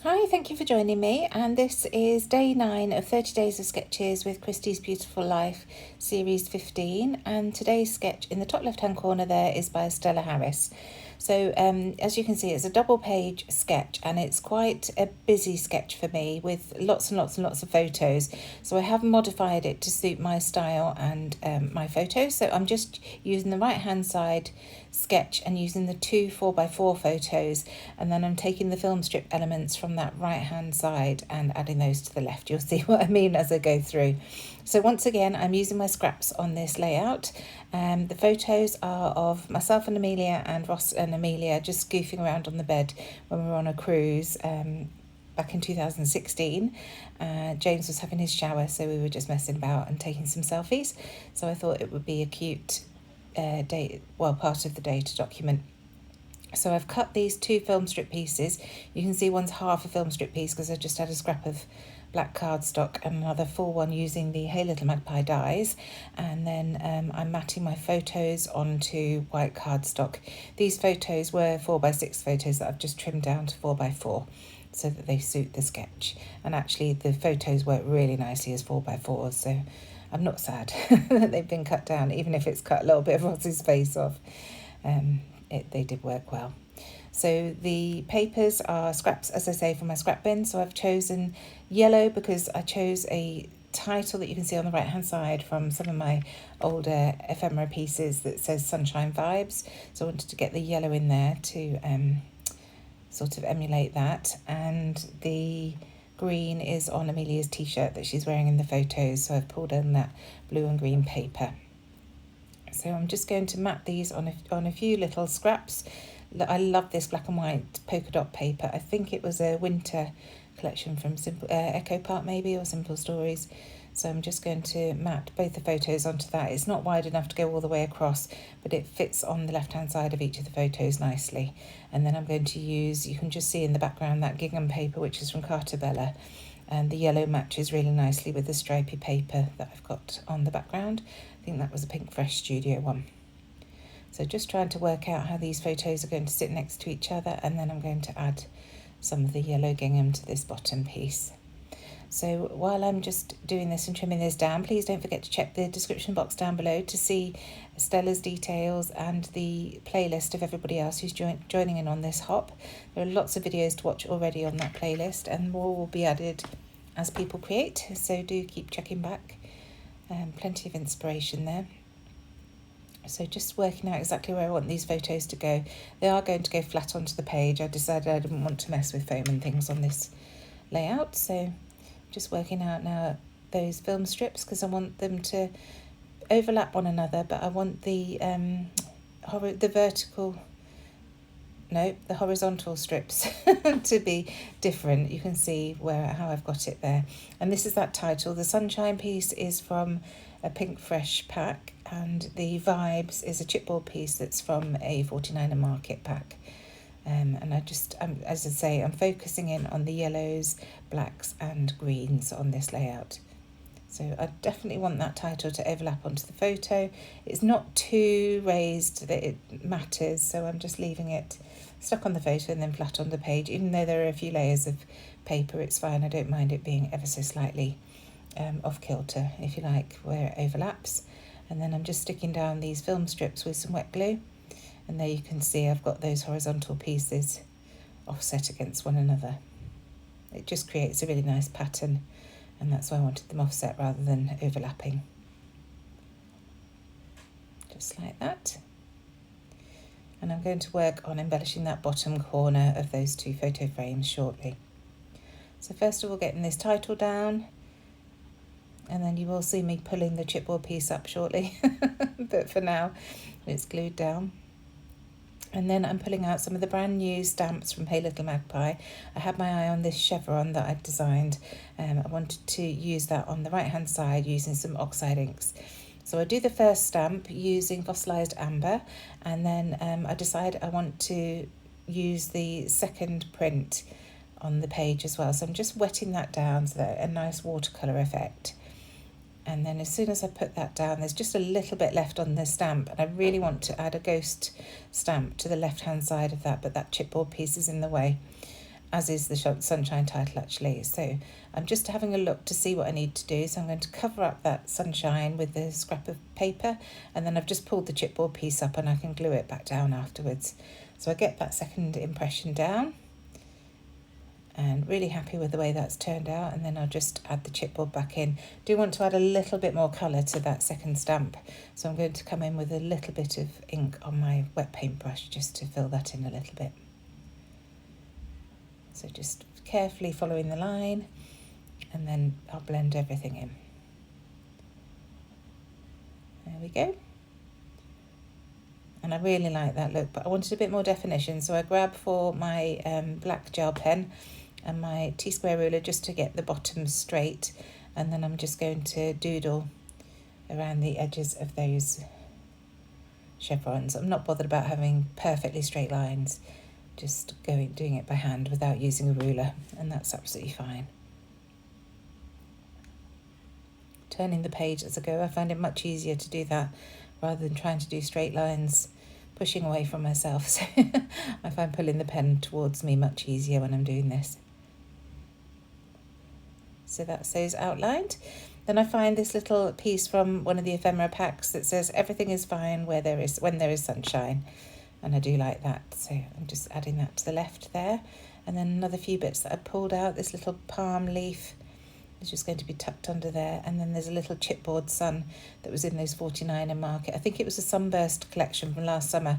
Hi, thank you for joining me, and this is day 9 of 30 Days of Sketches with Christie's Beautiful Life, Series 15, and today's sketch in the top left-hand corner there is by Stella Harris. So as you can see, it's a double page sketch, and it's quite a busy sketch for me with lots and lots and lots of photos. So I have modified it to suit my style and my photos. So I'm just using the right-hand side sketch and using the two 4x4 photos, and then I'm taking the film strip elements from that right hand side and adding those to the left. You'll see what I mean as I go through. So once again, I'm using my scraps on this layout. The photos are of myself and Amelia, and Ross and Amelia just goofing around on the bed when we were on a cruise back in 2016. James was having his shower, so we were just messing about and taking some selfies. So I thought it would be a cute part of the day to document. So I've cut these two film strip pieces. You can see one's half a film strip piece because I just had a scrap of black cardstock and another full one using the Hey Little Magpie dies, and then I'm matting my photos onto white cardstock. These photos were 4x6 photos that I've just trimmed down to 4x4 so that they suit the sketch, and actually the photos work really nicely as 4x4s, so I'm not sad that they've been cut down, even if it's cut a little bit of Ross's face off. They did work well. So the papers are scraps, as I say, from my scrap bin. So I've chosen yellow because I chose a title that you can see on the right hand side from some of my older ephemera pieces that says Sunshine Vibes. So I wanted to get the yellow in there to sort of emulate that. And the green is on Amelia's t-shirt that she's wearing in the photos, so I've pulled in that blue and green paper. So I'm just going to mat these on a few little scraps. I love this black and white polka dot paper. I think it was a winter collection from Echo Park maybe, or Simple Stories. So I'm just going to mat both the photos onto that. It's not wide enough to go all the way across, but it fits on the left-hand side of each of the photos nicely. And then I'm going to use, you can just see in the background, that gingham paper, which is from Carter Bella. And the yellow matches really nicely with the stripy paper that I've got on the background. I think that was a Pink Fresh Studio one. So just trying to work out how these photos are going to sit next to each other, and then I'm going to add some of the yellow gingham to this bottom piece. So while I'm just doing this and trimming this down, please don't forget to check the description box down below to see Stella's details and the playlist of everybody else who's joining in on this hop. There are lots of videos to watch already on that playlist, and more will be added as people create, so do keep checking back. Plenty of inspiration there. So just working out exactly where I want these photos to go. They are going to go flat onto the page. I decided I didn't want to mess with foam and things on this layout, so just working out now those film strips because I want them to overlap one another, but I want the horizontal strips to be different. You can see how I've got it there. And this is that title. The Sunshine piece is from a Pink Fresh pack, and the Vibes is a chipboard piece that's from a 49er Market pack. And as I say, I'm focusing in on the yellows, blacks and greens on this layout. So I definitely want that title to overlap onto the photo. It's not too raised that it matters, so I'm just leaving it stuck on the photo and then flat on the page. Even though there are a few layers of paper, it's fine. I don't mind it being ever so slightly off kilter, if you like, where it overlaps. And then I'm just sticking down these film strips with some wet glue. And there you can see I've got those horizontal pieces offset against one another. It just creates a really nice pattern, and that's why I wanted them offset rather than overlapping. Just like that. And I'm going to work on embellishing that bottom corner of those two photo frames shortly. So first of all, getting this title down, and then you will see me pulling the chipboard piece up shortly, but for now it's glued down. And then I'm pulling out some of the brand new stamps from Hey Little Magpie. I had my eye on this chevron that I'd designed. I wanted to use that on the right hand side using some oxide inks. So I do the first stamp using fossilised amber, and then I decide I want to use the second print on the page as well. So I'm just wetting that down so that a nice watercolour effect. And then as soon as I put that down, there's just a little bit left on the stamp, and I really want to add a ghost stamp to the left hand side of that, but that chipboard piece is in the way. as is the sunshine title actually. So I'm just having a look to see what I need to do. So I'm going to cover up that sunshine with the scrap of paper, and then I've just pulled the chipboard piece up and I can glue it back down afterwards. So I get that second impression down, and really happy with the way that's turned out. And then I'll just add the chipboard back in. Do want to add a little bit more colour to that second stamp, so I'm going to come in with a little bit of ink on my wet paintbrush just to fill that in a little bit. So just carefully following the line, and then I'll blend everything in. There we go. And I really like that look, but I wanted a bit more definition, so I grab for my black gel pen and my T-square ruler just to get the bottom straight, and then I'm just going to doodle around the edges of those chevrons. I'm not bothered about having perfectly straight lines, just doing it by hand without using a ruler, and that's absolutely fine. Turning the page as I go, I find it much easier to do that rather than trying to do straight lines, pushing away from myself. So I find pulling the pen towards me much easier when I'm doing this. So that's those outlined. Then I find this little piece from one of the ephemera packs that says everything is fine when there is sunshine, and I do like that, so I'm just adding that to the left there. And then another few bits that I pulled out, this little palm leaf is just going to be tucked under there, and then there's a little chipboard sun that was in those 49er market. I think it was a Sunburst collection from last summer,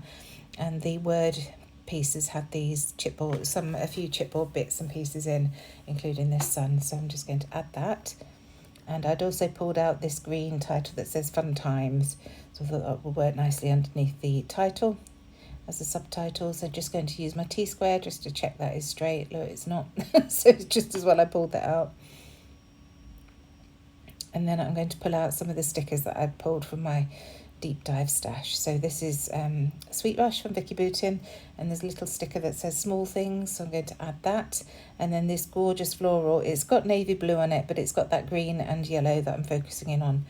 and the word pieces had these a few chipboard bits and pieces in, including this sun, so I'm just going to add that. And I'd also pulled out this green title that says Fun Times, so I thought that would work nicely underneath the title as a subtitle. So just going to use my T-square just to check that is straight. Look, it's not. So it's just as well I pulled that out. And then I'm going to pull out some of the stickers that I'd pulled from my deep dive stash. So this is Sweet Rush from Vicky Boutin, and there's a little sticker that says Small Things, so I'm going to add that. And then this gorgeous floral, it's got navy blue on it, but it's got that green and yellow that I'm focusing in on,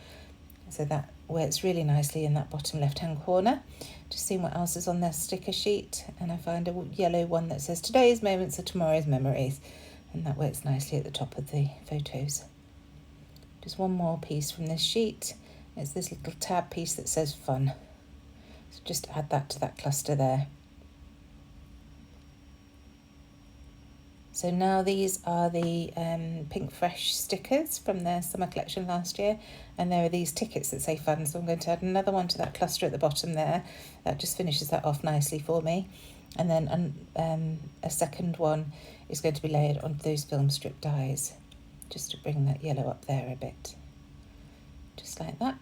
so that works really nicely in that bottom left hand corner. Just seeing what else is on their sticker sheet, and I find a yellow one that says Today's Moments are Tomorrow's Memories, and that works nicely at the top of the photos. Just one more piece from this sheet. It's this little tab piece that says Fun. So just add that to that cluster there. So now these are the Pink Fresh stickers from their summer collection last year, and there are these tickets that say Fun, so I'm going to add another one to that cluster at the bottom there. That just finishes that off nicely for me. And then a second one is going to be layered onto those film strip dies, just to bring that yellow up there a bit, just like that.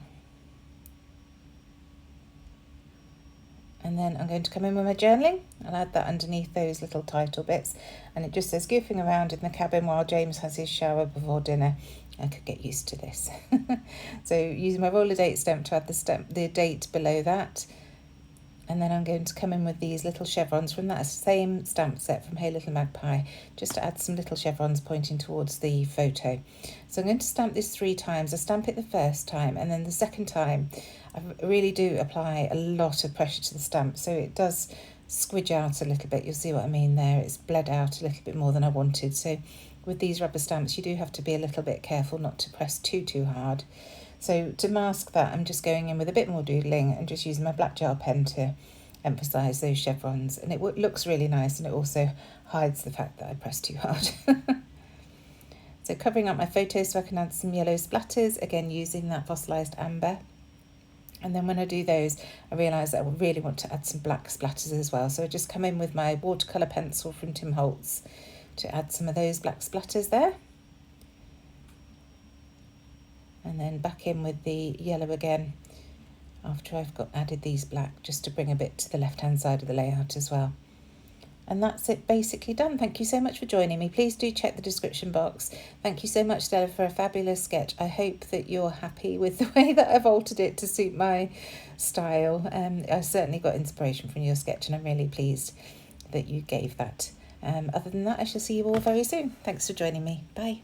And then I'm going to come in with my journaling and add that underneath those little title bits, and it just says goofing around in the cabin while James has his shower before dinner. I could get used to this. So using my roller date stamp to add the date below that. And then I'm going to come in with these little chevrons from that same stamp set from Hey Little Magpie, just to add some little chevrons pointing towards the photo. So I'm going to stamp this 3 times. I stamp it the first time, and then the second time I really do apply a lot of pressure to the stamp, so it does squidge out a little bit. You'll see what I mean there. It's bled out a little bit more than I wanted. So with these rubber stamps, you do have to be a little bit careful not to press too hard. So to mask that, I'm just going in with a bit more doodling and just using my black gel pen to emphasise those chevrons, and it looks really nice, and it also hides the fact that I pressed too hard. So covering up my photos so I can add some yellow splatters, again using that fossilised amber. And then when I do those, I realise that I really want to add some black splatters as well, so I just come in with my watercolour pencil from Tim Holtz to add some of those black splatters there. And then back in with the yellow again after I've added these black, just to bring a bit to the left hand side of the layout as well. And that's it basically done. Thank you so much for joining me. Please do check the description box. Thank you so much, Stella, for a fabulous sketch. I hope that you're happy with the way that I've altered it to suit my style. I certainly got inspiration from your sketch, and I'm really pleased that you gave that. Other than that, I shall see you all very soon. Thanks for joining me. Bye.